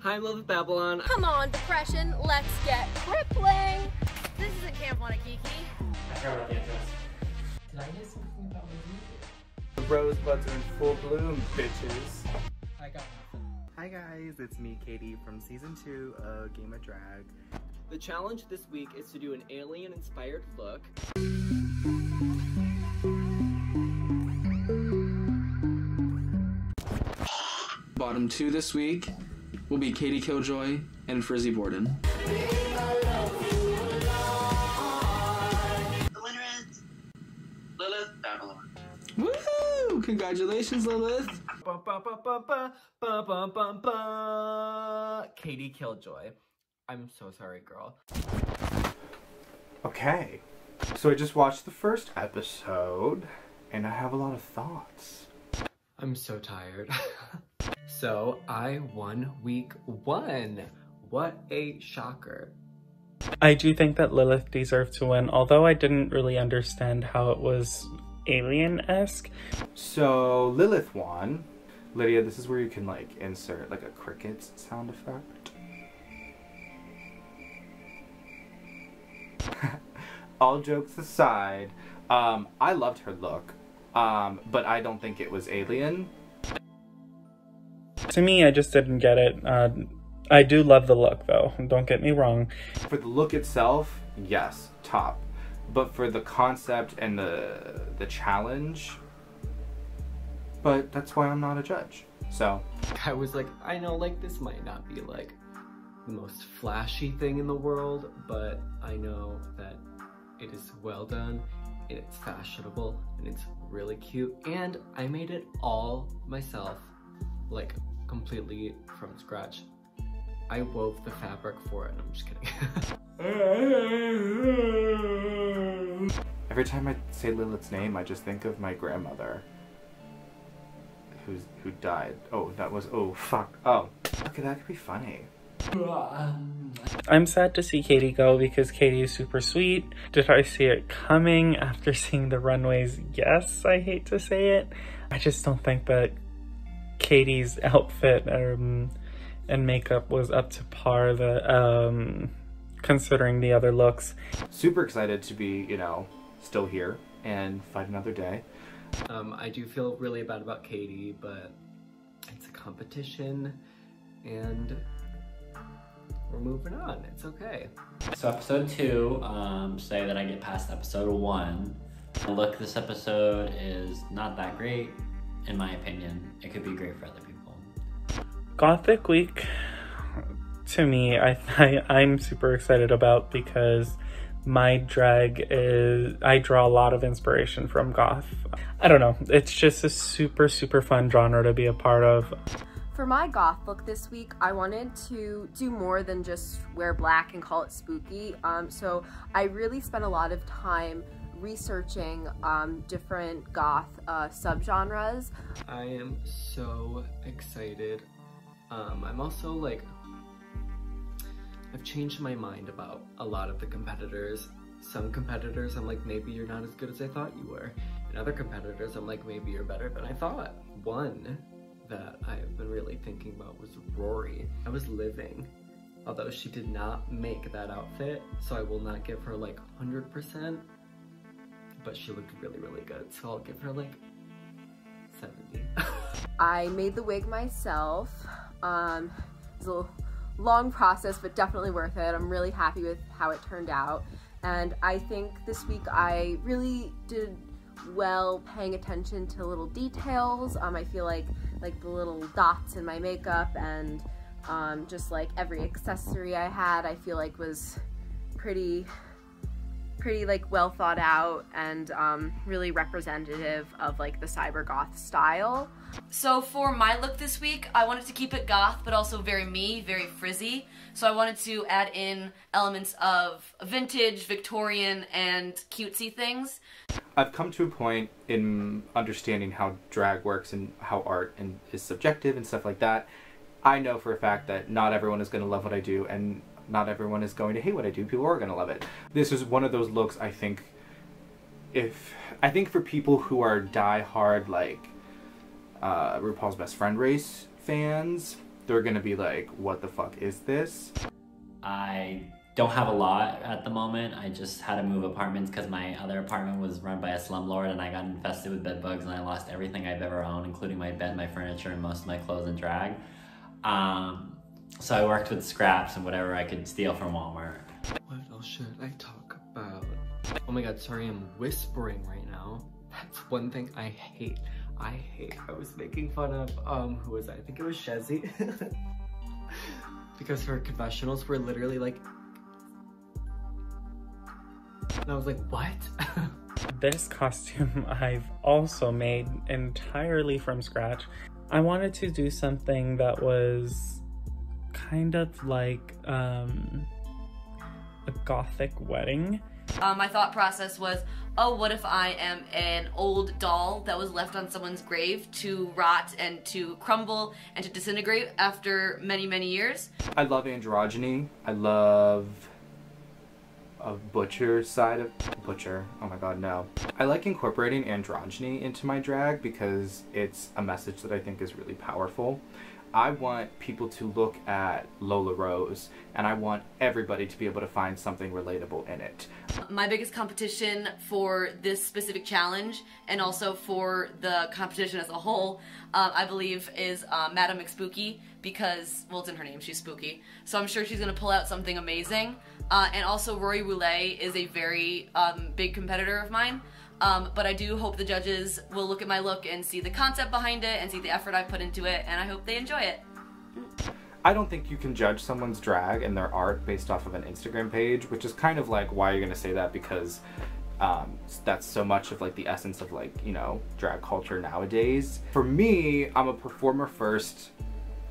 Hi, I'm Lilith Babylon. Come on, depression, let's get crippling. This isn't Camp Wanakiki. I forgot about the entrance. Did I hear something about my music? The rosebuds are in full bloom, bitches. I got nothing. Hi guys, it's me, Katie, from season 2 of Game of Drag. The challenge this week is to do an alien-inspired look. Bottom 2 this week will be Katie Killjoy and Frizzy Borden. The winner is Lilith Babylon. Woohoo! Congratulations, Lilith! Katie Killjoy. I'm so sorry, girl. Okay, so I just watched the first episode, and I have a lot of thoughts. I'm so tired. So, I won week 1. What a shocker. I do think that Lilith deserved to win, although I didn't really understand how it was alien-esque. So, Lilith won. Lydia, this is where you can, like, insert, like, a crickets sound effect. All jokes aside, I loved her look, but I don't think it was alien. To me, I just didn't get it. I do love the look, though. Don't get me wrong. For the look itself, yes, top. But for the concept and the challenge, but that's why I'm not a judge. So I was like, I know, like, this might not be, like, the most flashy thing in the world, but I know that it is well done, and it's fashionable, and it's really cute, and I made it all myself, like, completely from scratch. I wove the fabric for it, and I'm just kidding. Every time I say Lilith's name, I just think of my grandmother, who died. Oh, that was, oh, fuck. Oh, okay, that could be funny. I'm sad to see Katie go because Katie is super sweet. Did I see it coming after seeing the runways? Yes, I hate to say it. I just don't think that Katie's outfit and makeup was up to par, considering the other looks. Super excited to be, you know, still here and fight another day. I do feel really bad about Katie, but it's a competition, and we're moving on. It's okay. So episode 2, say that I get past episode 1. The look this episode is not that great, in my opinion. It could be great for other people. Gothic Week, to me, I'm super excited about because my drag is, I draw a lot of inspiration from goth. I don't know, it's just a super, super fun genre to be a part of. For my goth look this week, I wanted to do more than just wear black and call it spooky. So I really spent a lot of time researching different goth subgenres. I am so excited. I'm also like, I've changed my mind about a lot of the competitors. Some competitors, I'm like, maybe you're not as good as I thought you were. And other competitors, I'm like, maybe you're better than I thought. One that I've been really thinking about was RORY. I was living, although she did not make that outfit, so I will not give her like 100%, but she looked really, really good, so I'll give her like 70. I made the wig myself. It was a long process, but definitely worth it. I'm really happy with how it turned out, and I think this week I really did well paying attention to little details. I feel like the little dots in my makeup and just like every accessory I had, I feel like was pretty like well thought out and really representative of like the cyber goth style. So for my look this week, I wanted to keep it goth, but also very me, very frizzy. So I wanted to add in elements of vintage, Victorian, and cutesy things. I've come to a point in understanding how drag works and how art is subjective and stuff like that. I know for a fact that not everyone is going to love what I do, and not everyone is going to hate what I do. People are going to love it. This is one of those looks, I think for people who are die-hard, like, RuPaul's Best Friend race fans, they're gonna be like, what the fuck is this? I don't have a lot at the moment. I just had to move apartments because my other apartment was run by a slumlord and I got infested with bed bugs and I lost everything I've ever owned, including my bed, my furniture, and most of my clothes and drag. So I worked with scraps and whatever I could steal from Walmart. What else should I talk about? Oh my god, sorry, I'm whispering right now. That's one thing I hate. I was making fun of, who was I? I think it was SHEZZY. Because her confessionals were literally like... And I was like, what? This costume I've also made entirely from scratch. I wanted to do something that was kind of like a gothic wedding. My thought process was, oh, what if I am an old doll that was left on someone's grave to rot and to crumble and to disintegrate after many, many years? I love androgyny. I love a butcher side of... Butcher. Oh my god, no. I like incorporating androgyny into my drag because it's a message that I think is really powerful. I want people to look at Lola Rose and I want everybody to be able to find something relatable in it. My biggest competition for this specific challenge and also for the competition as a whole, I believe is Madam McSpooky because, well, it's in her name, she's spooky. So I'm sure she's gonna pull out something amazing. And also RORY is a very big competitor of mine. But I do hope the judges will look at my look and see the concept behind it and see the effort I put into it, and I hope they enjoy it. I don't think you can judge someone's drag and their art based off of an Instagram page, which is kind of like why you're gonna say that, because that's so much of like the essence of like, you know, drag culture nowadays. For me, I'm a performer first,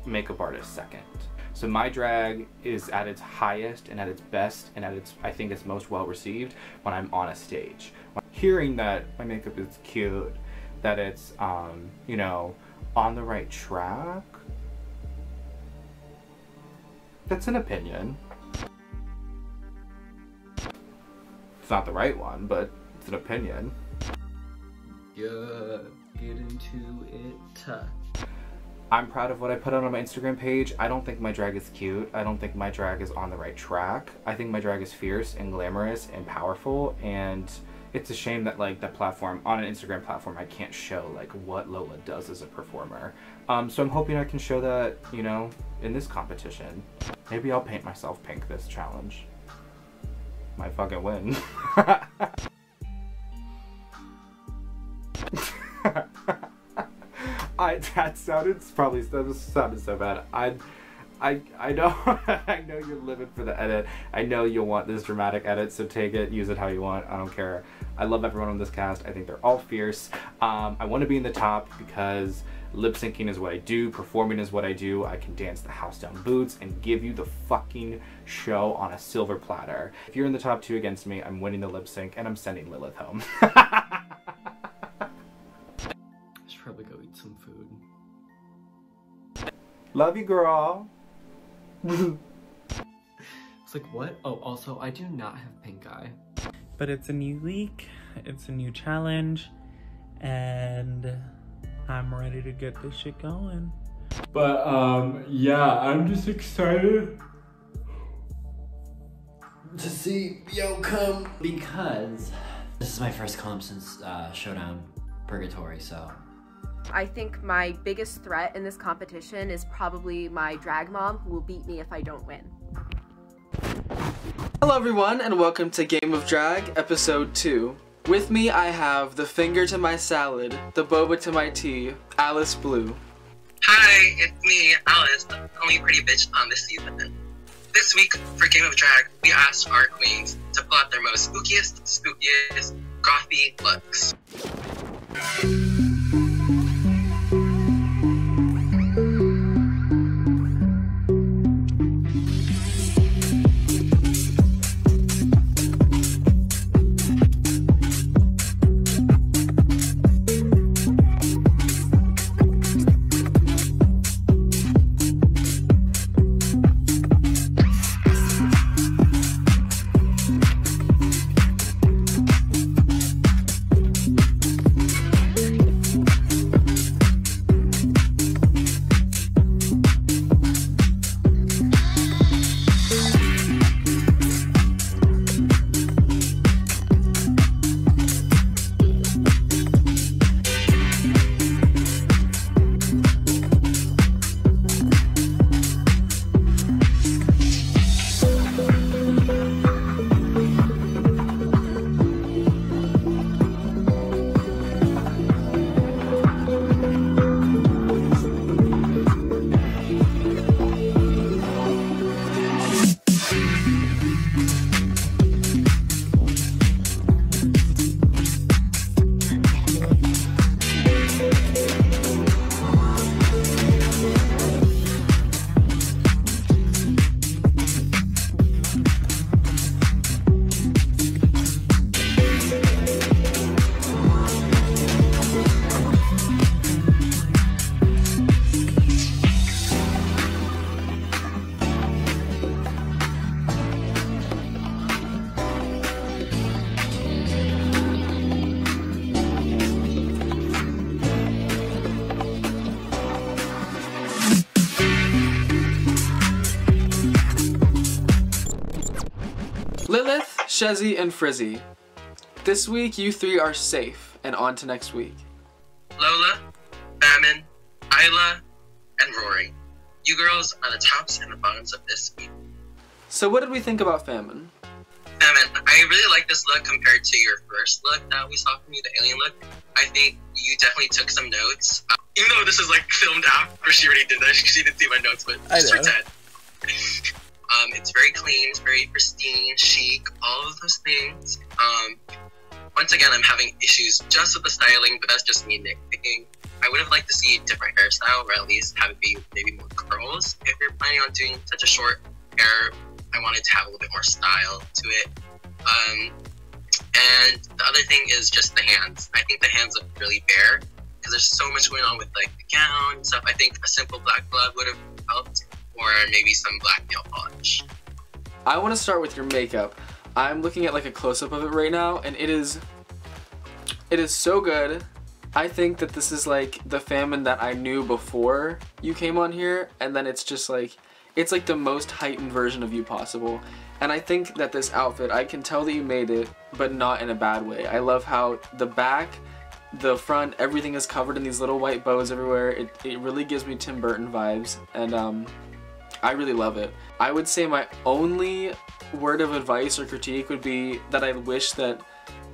makeup artist second. So my drag is at its highest and at its best and at its, I think it's most well received when I'm on a stage. Hearing that my makeup is cute, that it's, you know, on the right track, that's an opinion. It's not the right one, but it's an opinion. Yeah, get into it. I'm proud of what I put out on my Instagram page. I don't think my drag is cute. I don't think my drag is on the right track. I think my drag is fierce and glamorous and powerful, and it's a shame that like that platform, on an Instagram platform, I can't show like what Lola does as a performer. So I'm hoping I can show that, you know, in this competition. Maybe I'll paint myself pink this challenge. Might fucking win. That sounded so bad. I know I know you're living for the edit. I know you'll want this dramatic edit, so take it, use it how you want. I don't care. I love everyone on this cast. I think they're all fierce. I want to be in the top because lip syncing is what I do, performing is what I do. I can dance the house down boots and give you the fucking show on a silver platter. If you're in the top 2 against me, I'm winning the lip sync and I'm sending Lilith home. I should probably go eat some food. Love you, girl. It's like, what? Oh, also, I do not have pink eye. But it's a new week, it's a new challenge, and I'm ready to get this shit going. But yeah, I'm just excited to see the outcome because this is my first comp since Showdown Purgatory, so. I think my biggest threat in this competition is probably my drag mom, who will beat me if I don't win. Hello everyone, and welcome to Game of Drag, Episode 2. With me I have the finger to my salad, the boba to my tea, Alice Blue. Hi, it's me, Alice, the only pretty bitch on this season. This week, for Game of Drag, we asked our queens to pull out their most spookiest, gothy looks. Lilith, Shezzy, and Frizzy. This week, you three are safe, and on to next week. Lola, FAMINE, ISLA, and RORY. You girls are the tops and the bottoms of this week. So what did we think about FAMINE? FAMINE, I really like this look compared to your first look that we saw from you, the alien look. I think you definitely took some notes. Even though this is like filmed after she already did that, she didn't see my notes, but just pretend. It's very clean, it's very pristine, chic, all of those things. Once again, I'm having issues just with the styling, but that's just me nitpicking. I would have liked to see a different hairstyle, or at least have it be maybe more curls. If you're planning on doing such a short hair, I wanted to have a little bit more style to it. And the other thing is just the hands. I think the hands look really bare, because there's so much going on with like the gown and stuff. I think a simple black glove would have helped, or maybe some black nail polish. I want to start with your makeup. I'm looking at like a close-up of it right now, and it is so good. I think that this is like the FAMINE that I knew before you came on here, and then it's just like, it's like the most heightened version of you possible. And I think that this outfit, I can tell that you made it, but not in a bad way. I love how the back, the front, everything is covered in these little white bows everywhere. It really gives me Tim Burton vibes, and I really love it. I would say my only word of advice or critique would be that I wish that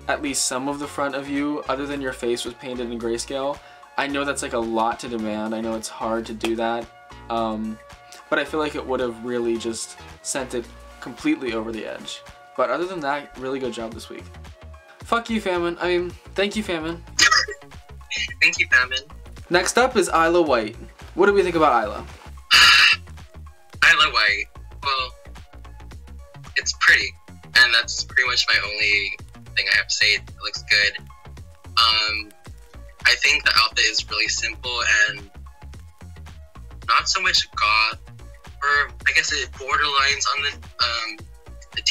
at least some of the front of you, other than your face, was painted in grayscale. I know that's like a lot to demand. I know it's hard to do that. But I feel like it would have really just sent it completely over the edge. But other than that, really good job this week. Fuck you, FAMINE. I mean, thank you, FAMINE. Thank you, FAMINE. Next up is Isla White. What do we think about Isla? Isla White. Well, it's pretty, and that's pretty much my only thing I have to say. It looks good. I think the outfit is really simple and not so much goth, or I guess it borderlines on the it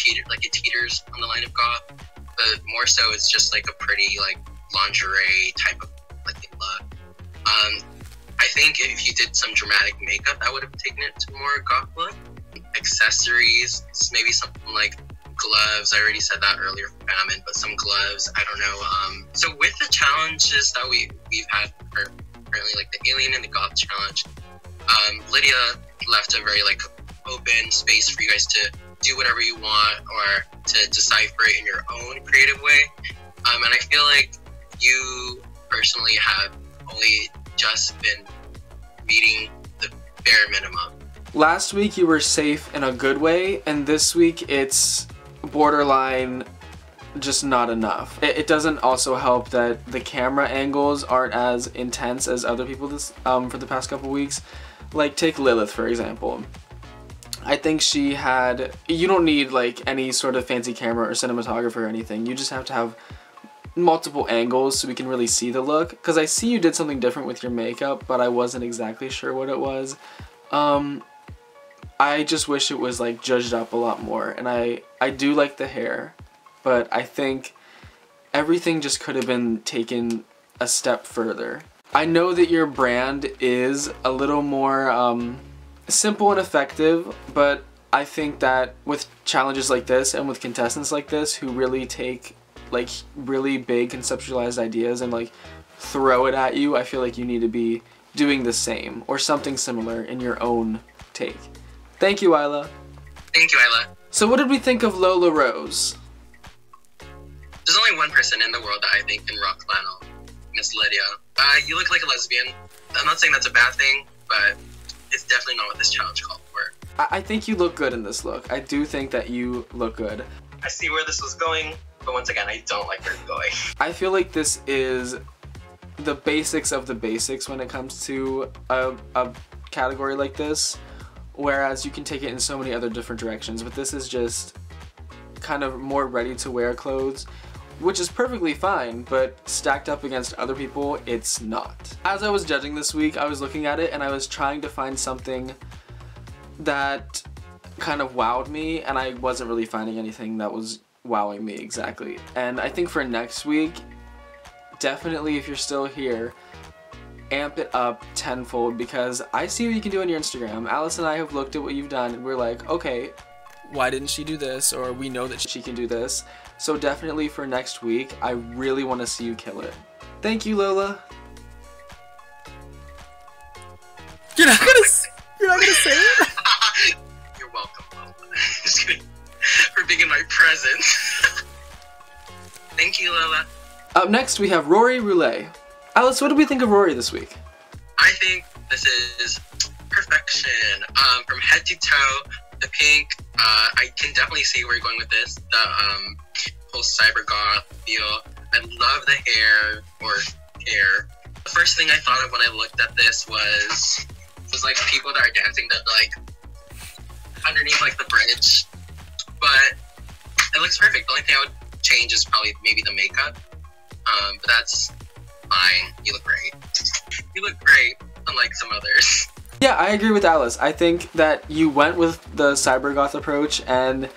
teeters on the line of goth, but more so it's just like a pretty like lingerie type of looking look. I think if you did some dramatic makeup, that would have taken it to more goth look. Accessories, maybe something like gloves. I already said that earlier for FAMINE, but some gloves, I don't know. So with the challenges that we've had currently, like the alien and the goth challenge, Lydia left a very like open space for you guys to do whatever you want or to decipher it in your own creative way. And I feel like you personally have only just been meeting the bare minimum. Last week you were safe in a good way, and this week it's borderline just not enough. It doesn't also help that the camera angles aren't as intense as other people for the past couple weeks. Like take Lilith for example. I think she had, you don't need like any sort of fancy camera or cinematographer or anything. You just have to have multiple angles so we can really see the look. Because I see you did something different with your makeup, but I wasn't exactly sure what it was. I just wish it was like judged up a lot more, and I do like the hair, but I think everything just could have been taken a step further. I know that your brand is a little more simple and effective, but I think that with challenges like this and with contestants like this who really take like really big conceptualized ideas and like throw it at you, I feel like you need to be doing the same or something similar in your own take. Thank you, Isla. Thank you, Isla. So what did we think of Lola Rose? There's only one person in the world that I think can rock flannel, Miss Lydia. You look like a lesbian. I'm not saying that's a bad thing, but it's definitely not what this challenge called for. I think you look good in this look. I do think that you look good. I see where this was going, but once again, I don't like where it's going. I feel like this is the basics of the basics when it comes to a category like this. Whereas you can take it in so many other different directions, but this is just kind of more ready to wear clothes, which is perfectly fine, but stacked up against other people, it's not. As I was judging this week, I was looking at it and I was trying to find something that kind of wowed me, and I wasn't really finding anything that was wowing me exactly. And I think for next week, definitely if you're still here, amp it up tenfold, because I see what you can do on your Instagram. Alice and I have looked at what you've done and we're like, okay, why didn't she do this, or we know that she can do this. So definitely for next week, I really want to see you kill it. Thank you, Lola. You're not gonna say it? You're welcome, Lola. Just kidding. For being in my presence. Thank you, Lola. Up next, we have Rory Roulette. Alice, what do we think of Rory this week? I think this is perfection. From head to toe, the pink, I can definitely see where you're going with this. The whole cyber goth feel. I love the hair. The first thing I thought of when I looked at this was like people that are dancing that like underneath like the bridge. But it looks perfect. The only thing I would change is probably maybe the makeup. But that's fine. You look great. You look great, unlike some others. Yeah, I agree with Alice. I think that you went with the cybergoth approach and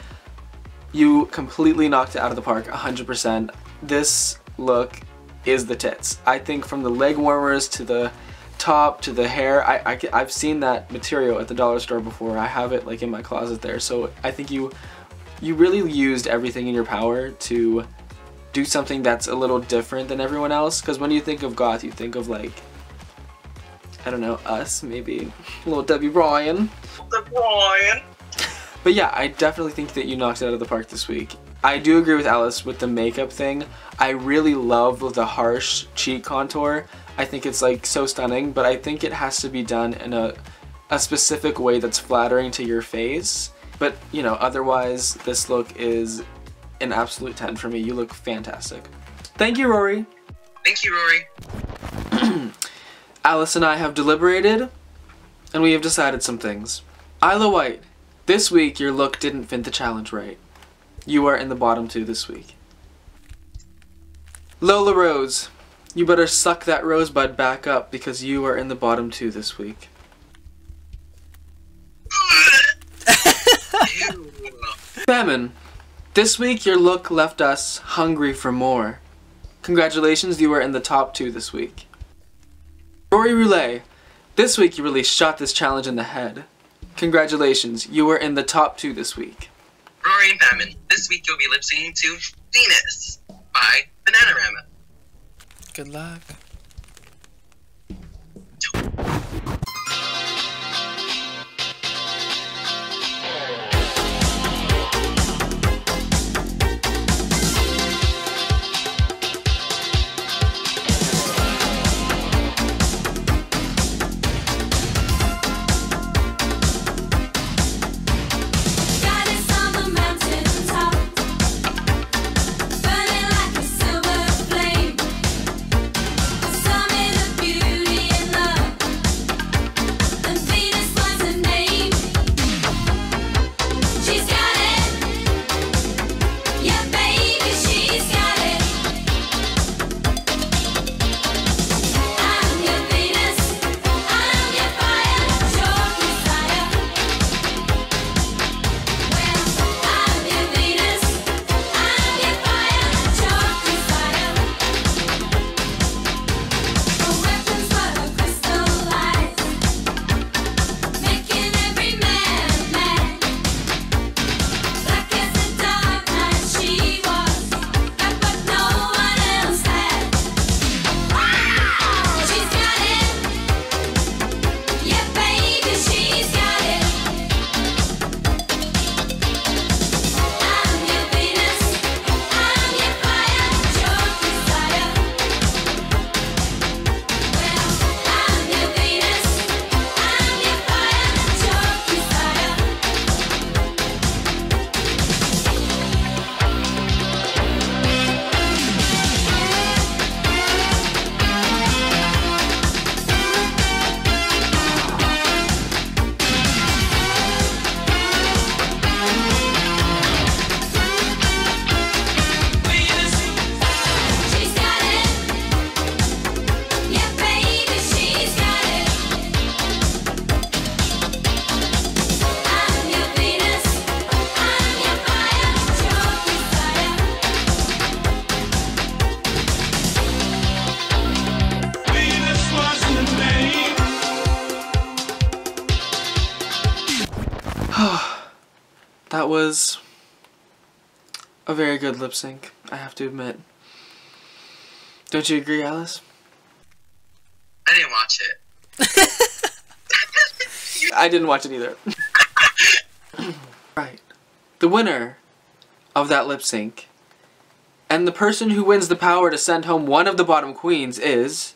you completely knocked it out of the park, 100%. This look is the tits. I think from the leg warmers to the top to the hair, I've seen that material at the dollar store before. I have it like in my closet there. So I think you really used everything in your power to do something that's a little different than everyone else. Because when you think of goth, you think of like, I don't know, us, maybe little Debbie Ryan. But yeah, I definitely think that you knocked it out of the park this week. I do agree with Alice with the makeup thing. I really love the harsh cheek contour. I think it's like so stunning, but I think it has to be done in a specific way that's flattering to your face. But you know, otherwise this look is an absolute 10 for me. You look fantastic. Thank you, Rory. Thank you, Rory. Alice and I have deliberated, and we have decided some things. Isla White, this week your look didn't fit the challenge right. You are in the bottom 2 this week. Lola Rose, you better suck that rosebud back up because you are in the bottom 2 this week. Famine, this week your look left us hungry for more. Congratulations, you are in the top 2 this week. Rory Roulette, this week you really shot this challenge in the head. Congratulations, you were in the top 2 this week. Rory and Famine, this week you'll be lip syncing to Venus by Bananarama. Good luck. That was a very good lip sync, I have to admit. Don't you agree, Alice? I didn't watch it. I didn't watch it either. Right. The winner of that lip sync and the person who wins the power to send home one of the bottom queens is...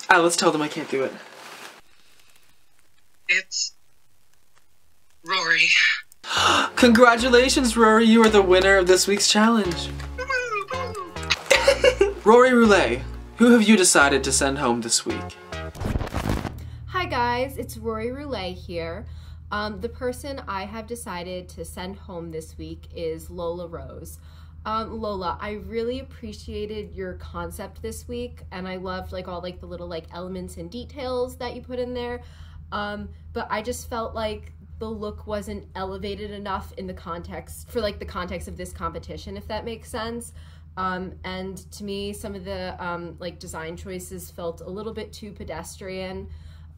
Alice, tell them I can't do it. It's Rory. Congratulations, Rory. You are the winner of this week's challenge. Rory Roulette, who have you decided to send home this week? Hi guys, it's Rory Roulette here. The person I have decided to send home this week is Lola Rose. Lola, I really appreciated your concept this week, and I loved like all like the little like elements and details that you put in there. But I just felt like the look wasn't elevated enough in the context, for like the context of this competition, if that makes sense. And to me, some of the like design choices felt a little bit too pedestrian.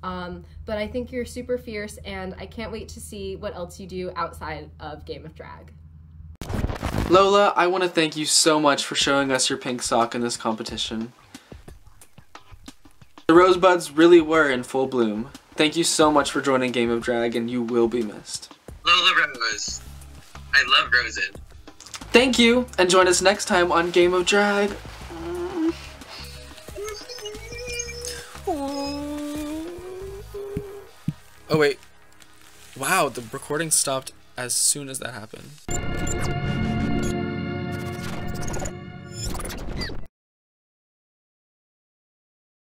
But I think you're super fierce, and I can't wait to see what else you do outside of Game of Drag. Lola, I want to thank you so much for showing us your pink sock in this competition. The rosebuds really were in full bloom. Thank you so much for joining Game of Drag, and you will be missed. Lola Rose. I love roses. Thank you, and join us next time on Game of Drag. Oh wait. Wow, the recording stopped as soon as that happened.